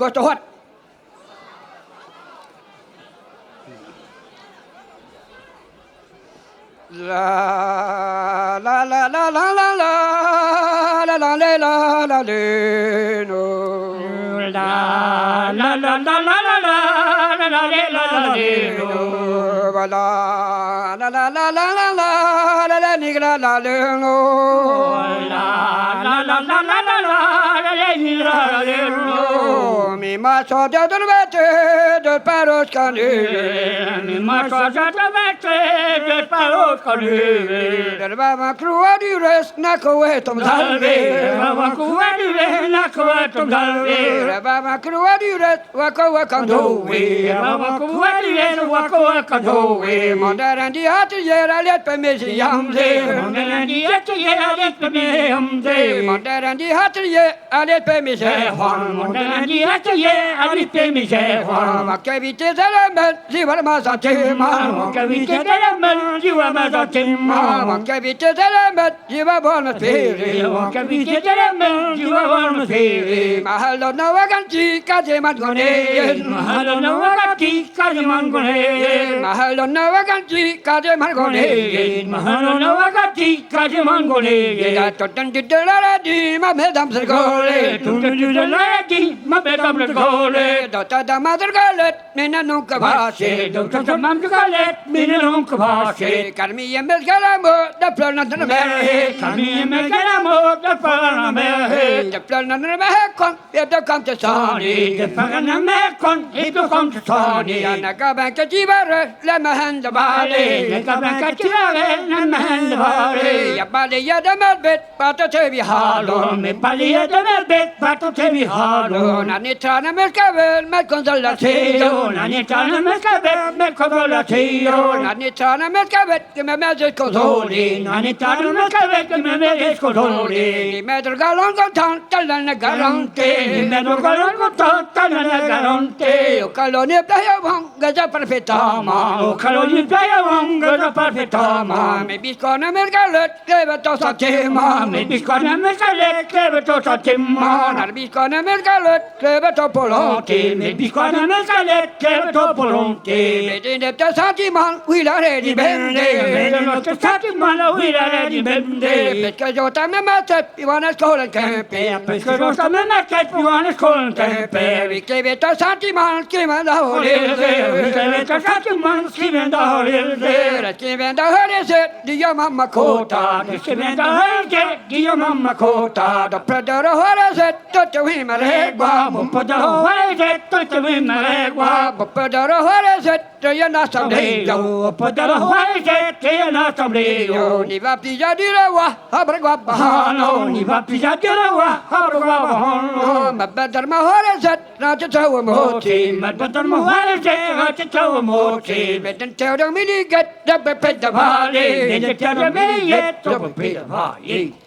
ก็จะฮอดลาลาลาลาลาลาลาลาลาเลลาลาเลโนลาลาลาลาลาลาลาลาเลลาเลโนบาลาลาลาลาลาลาลาลาเลนิกลาลาเลโนลาลาลาลาลาลาลาเลนิกลาเลโนmi ma so de dolvete de paros cani mi ma so de dolvete de paros cani de baba crua di res na coe tom salve baba crua di res na coe tom salve de baba crua di res wa coe canto baba crua di res wa coe canto mondaran di hat yera let pe me yamde mondaran di hat yera let pe me yamde mondaran di hat yera let pe me mondaran di hat ye ali pe mi je ma che vite della men si va ma sa te ma che vite della men si va ma sa te ma che vite della men si va buona fede che vite della men si va buona fede ma hallo no va ganti ca de man gone ma hallo no va ganti ca de man gone ma hallo no va ganti ca de man gone ma hallo no va ganti ca de man gone da totan di della di ma me dam se gole totan di della di ma me dam se gole dota da madre galet nena nunca vace dota da madre galet nena nunca vace carmi e me galamo da plana da me carmi e me galamo da plana me da plana da me con e da cante sani da plana me con e da cante sani na gaban che ti bare la mahanda bale na gaban che ti bare la mahanda bale ya bale ya da melbet pato te vi halo me bale ya da melbet pato te vi halo na ni trana me cavel me consolatio na ni trana me cavel me consolatio na ni trana me cavel che me mezzo codoni na ni trana me cavel che me mezzo codoni ni me galon con tanta la garante ni me galon con tanta la garante o calone playa von gaza perfetta ma o calone playa von gaza perfetta ma me biscona me galet che va to sa tema me biscona me galet che va to sa tema na biscona me galet che va to polonte me biscona me galet che va to polonte me de ta sa ti man qui la re di bende me de ta sa ti man qui la re di bende perché io ta me mette i vanno a scuola che perché io ta me mette i vanno a scuola che che ve ta sa ti man che me da ore che ve ta sa ti man che me da ore che me da ore se di io mamma cota che me da ore di io mamma cota da predare ore se tutto in regua un po' da ore se tutto in regua un po' da ore se io na samleo un po' da ore se io na samleo ni va piglia di rewa abre gua bahano ni va piglia di rewa abre gua bahano ma bedar ma ore se na te tawo moti ma bedar ma ore se na te tawo moti beden teo do mi di get da pe da vale beden teo do mi di get da pe da vale